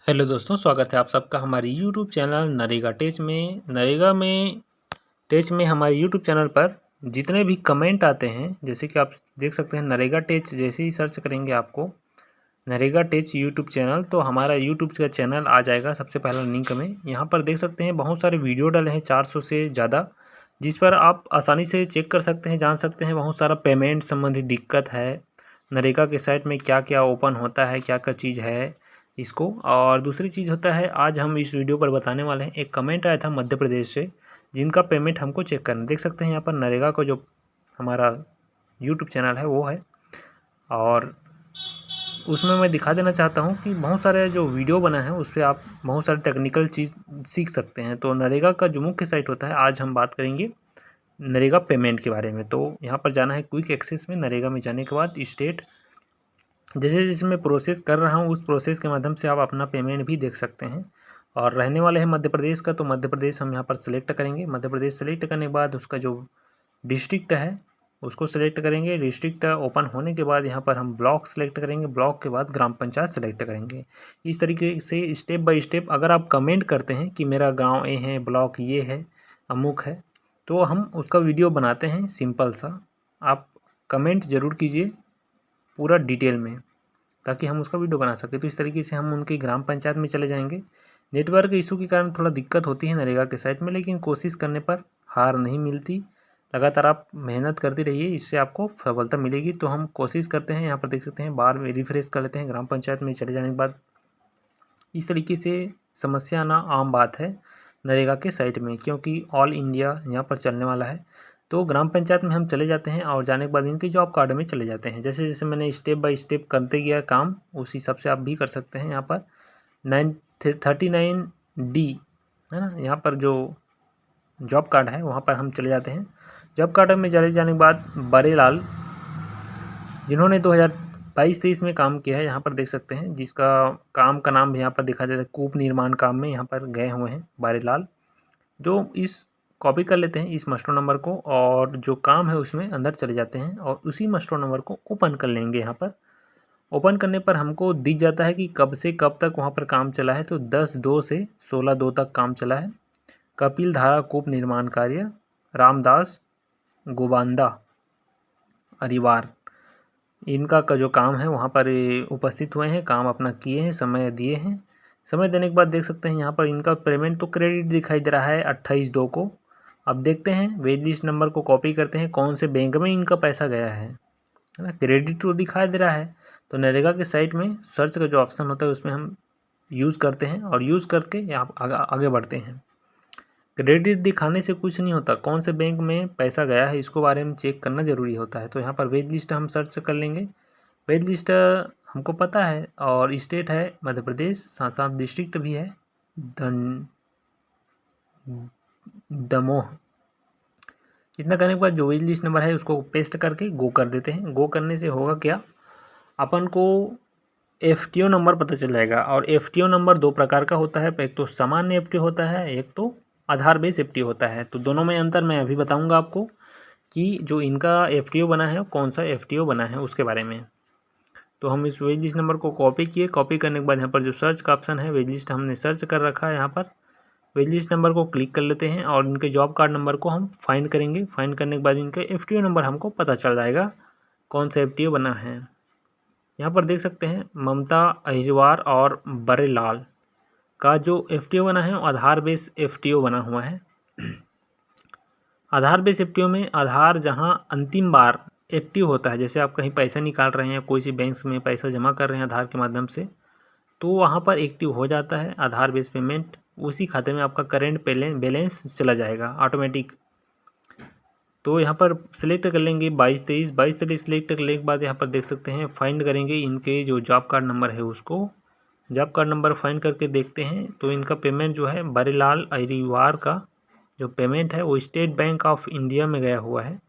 Hello दोस्तों, स्वागत है आप सबका हमारे यूट्यूब चैनल नरेगा टेच में हमारे यूट्यूब चैनल पर जितने भी कमेंट आते हैं, जैसे कि आप देख सकते हैं नरेगा टेच। जैसे ही सर्च करेंगे आपको नरेगा टेच यूट्यूब चैनल, तो हमारा यूट्यूब का चैनल आ जाएगा सबसे पहला लिंक में। यहाँ पर देख सकते हैं बहुत सारे वीडियो डले हैं, 400 से ज़्यादा, जिस पर आप आसानी से चेक कर सकते हैं, जान सकते हैं बहुत सारा पेमेंट संबंधी दिक्कत है, नरेगा के साइट में क्या क्या ओपन होता है, क्या क्या चीज़ है इसको। और दूसरी चीज़ होता है, आज हम इस वीडियो पर बताने वाले हैं, एक कमेंट आया था मध्य प्रदेश से, जिनका पेमेंट हमको चेक करना। देख सकते हैं यहाँ पर नरेगा का जो हमारा यूट्यूब चैनल है वो है, और उसमें मैं दिखा देना चाहता हूँ कि बहुत सारे जो वीडियो बना है उस पर आप बहुत सारे टेक्निकल चीज़ सीख सकते हैं। तो नरेगा का जो मुख्य साइट होता है, आज हम बात करेंगे नरेगा पेमेंट के बारे में। तो यहाँ पर जाना है क्विक एक्सेस में। नरेगा में जाने के बाद स्टेट, जैसे जैसे मैं प्रोसेस कर रहा हूँ उस प्रोसेस के माध्यम से आप अपना पेमेंट भी देख सकते हैं। और रहने वाले हैं मध्य प्रदेश का, तो मध्य प्रदेश हम यहाँ पर सेलेक्ट करेंगे। मध्य प्रदेश सेलेक्ट करने के बाद उसका जो डिस्ट्रिक्ट है उसको सेलेक्ट करेंगे। डिस्ट्रिक्ट ओपन होने के बाद यहाँ पर हम ब्लॉक सेलेक्ट करेंगे। ब्लॉक के बाद ग्राम पंचायत सेलेक्ट करेंगे। इस तरीके से स्टेप बाय स्टेप अगर आप कमेंट करते हैं कि मेरा गांव ये है, ब्लॉक ये है, अमुक है, तो हम उसका वीडियो बनाते हैं सिंपल सा। आप कमेंट ज़रूर कीजिए पूरा डिटेल में, ताकि हम उसका वीडियो बना सकें। तो इस तरीके से हम उनकी ग्राम पंचायत में चले जाएंगे। नेटवर्क इशू के कारण थोड़ा दिक्कत होती है नरेगा के साइट में, लेकिन कोशिश करने पर हार नहीं मिलती। लगातार आप मेहनत करते रहिए, इससे आपको सफलता मिलेगी। तो हम कोशिश करते हैं, यहाँ पर देख सकते हैं, बार में रिफ्रेश कर लेते हैं। ग्राम पंचायत में चले जाने के बाद इस तरीके से समस्या आना आम बात है नरेगा के साइट में, क्योंकि ऑल इंडिया यहाँ पर चलने वाला है। तो ग्राम पंचायत में हम चले जाते हैं और जाने के बाद इनके जॉब कार्ड में चले जाते हैं। जैसे जैसे मैंने स्टेप बाय स्टेप करते गया काम, उस हिसाब से आप भी कर सकते हैं। यहाँ पर 39D है ना, यहाँ पर जो जॉब कार्ड है वहाँ पर हम चले जाते हैं। जॉब कार्ड में चले जाने के बाद बड़ेलाल, जिन्होंने 2022-23 में काम किया है, यहाँ पर देख सकते हैं, जिसका काम का नाम भी यहाँ पर दिखा देता है, कूप निर्माण काम में यहाँ पर गए हुए हैं बारेलाल। जो इस कॉपी कर लेते हैं इस मास्टर नंबर को, और जो काम है उसमें अंदर चले जाते हैं और उसी मास्टर नंबर को ओपन कर लेंगे। यहाँ पर ओपन करने पर हमको दिख जाता है कि कब से कब तक वहाँ पर काम चला है। तो 10/2 से 16/2 तक काम चला है। कपिल धारा कूप निर्माण कार्य, रामदास गोबांदा अरिवार, इनका का जो काम है वहाँ पर उपस्थित हुए हैं, काम अपना किए हैं, समय दिए हैं। समय देने के बाद देख सकते हैं यहाँ पर इनका पेमेंट तो क्रेडिट दिखाई दे रहा है 28/2 को। अब देखते हैं वेज लिस्ट नंबर को कॉपी करते हैं, कौन से बैंक में इनका पैसा गया है ना। क्रेडिट तो दिखाई दे रहा है, तो नरेगा के साइट में सर्च का जो ऑप्शन होता है उसमें हम यूज़ करते हैं, और यूज़ करके यहाँ आगे बढ़ते हैं। क्रेडिट दिखाने से कुछ नहीं होता, कौन से बैंक में पैसा गया है इसको बारे में चेक करना ज़रूरी होता है। तो यहाँ पर वेज लिस्ट हम सर्च कर लेंगे। वेज लिस्ट हमको पता है, और स्टेट है मध्य प्रदेश, साथ साथ डिस्ट्रिक्ट भी है दमोह। इतना करने के बाद जो वेज लिस्ट नंबर है उसको पेस्ट करके गो कर देते हैं। गो करने से होगा क्या, अपन को FTO नंबर पता चल जाएगा। और FTO नंबर दो प्रकार का होता है, एक तो सामान्य FTO होता है, एक तो आधार बेस FTO होता है। तो दोनों में अंतर मैं अभी बताऊंगा आपको, कि जो इनका FTO बना है कौन सा FTO बना है उसके बारे में। तो हम इस वेज लिस्ट नंबर को कॉपी किए। कॉपी करने के बाद यहाँ पर जो सर्च का ऑप्शन है, वेज लिस्ट हमने सर्च कर रखा है, यहाँ पर वेज लिस्ट नंबर को क्लिक कर लेते हैं और इनके जॉब कार्ड नंबर को हम फाइंड करेंगे। फाइंड करने के बाद इनका FTO नंबर हमको पता चल जाएगा कौन सा FTO बना है। यहाँ पर देख सकते हैं ममता अहिरवार और बड़ेलाल का जो FTO बना है वो आधार बेस FTO बना हुआ है। आधार बेस FTO में आधार जहाँ अंतिम बार एक्टिव होता है, जैसे आप कहीं पैसा निकाल रहे हैं, कोई सी बैंक में पैसा जमा कर रहे हैं आधार के माध्यम से, तो वहाँ पर एक्टिव हो जाता है आधार बेस पेमेंट। उसी खाते में आपका करेंट बैलेंस चला जाएगा ऑटोमेटिक। तो यहाँ पर सिलेक्ट कर लेंगे 22-23 सिलेक्ट करने के बाद यहाँ पर देख सकते हैं फाइंड करेंगे इनके जो जॉब कार्ड नंबर है उसको। जॉब कार्ड नंबर फाइंड करके देखते हैं तो इनका पेमेंट जो है बड़ेलाल अहिरवार का जो पेमेंट है वो स्टेट बैंक ऑफ इंडिया में गया हुआ है,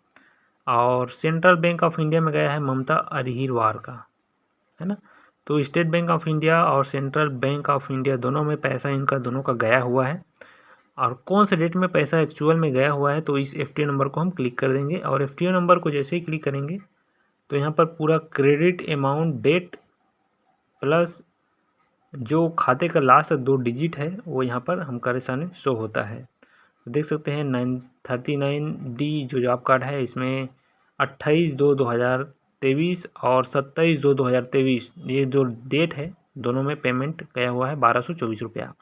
और सेंट्रल बैंक ऑफ इंडिया में गया है ममता अहिरवार का, है ना। तो स्टेट बैंक ऑफ इंडिया और सेंट्रल बैंक ऑफ इंडिया दोनों में पैसा इनका दोनों का गया हुआ है। और कौन से डेट में पैसा एक्चुअल में गया हुआ है, तो इस FTO नंबर को हम क्लिक कर देंगे। और FTO नंबर को जैसे ही क्लिक करेंगे तो यहाँ पर पूरा क्रेडिट अमाउंट डेट प्लस जो खाते का लास्ट 2 डिजिट है वो यहाँ पर हमारे सामने शो होता है। तो देख सकते हैं 939D जो जॉब कार्ड है, इसमें 28/2/2023 और 27/2/2023 ये जो डेट है, दोनों में पेमेंट गया हुआ है 1224 रुपया।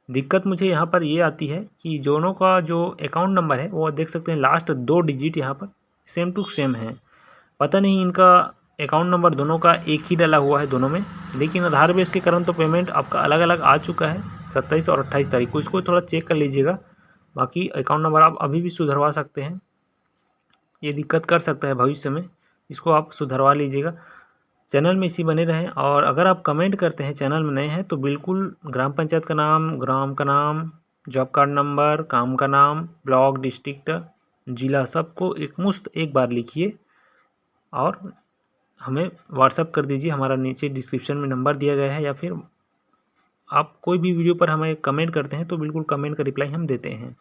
दिक्कत मुझे यहाँ पर ये आती है कि दोनों का जो अकाउंट नंबर है वो देख सकते हैं लास्ट 2 डिजिट यहाँ पर सेम टू सेम है। पता नहीं इनका अकाउंट नंबर दोनों का एक ही डला हुआ है दोनों में, लेकिन आधार बेस के कारण तो पेमेंट आपका अलग अलग आ चुका है 27 और 28 तारीख को। इसको थोड़ा चेक कर लीजिएगा। बाकी अकाउंट नंबर आप अभी भी सुधरवा सकते हैं, ये दिक्कत कर सकता है भविष्य में, इसको आप सुधरवा लीजिएगा। चैनल में इसी बने रहें। और अगर आप कमेंट करते हैं, चैनल में नए हैं, तो बिल्कुल ग्राम पंचायत का नाम, ग्राम का नाम, जॉब कार्ड नंबर, काम का नाम, ब्लॉक, डिस्ट्रिक्ट, ज़िला, सबको एकमुश्त एक बार लिखिए और हमें व्हाट्सअप कर दीजिए। हमारा नीचे डिस्क्रिप्शन में नंबर दिया गया है, या फिर आप कोई भी वीडियो पर हमें कमेंट करते हैं तो बिल्कुल कमेंट का रिप्लाई हम देते हैं।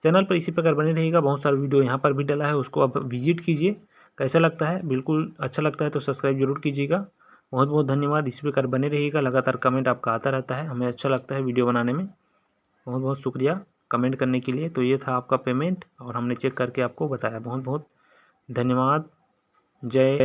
चैनल पर इसी प्रकार बने रहिएगा। बहुत सारा वीडियो यहाँ पर भी डला है, उसको आप विजिट कीजिए। कैसा लगता है, बिल्कुल अच्छा लगता है तो सब्सक्राइब जरूर कीजिएगा। बहुत बहुत धन्यवाद। इसी प्रकार बने रहिएगा। लगातार कमेंट आपका आता रहता है, हमें अच्छा लगता है वीडियो बनाने में। बहुत बहुत शुक्रिया कमेंट करने के लिए। तो ये था आपका पेमेंट और हमने चेक करके आपको बताया। बहुत बहुत धन्यवाद। जय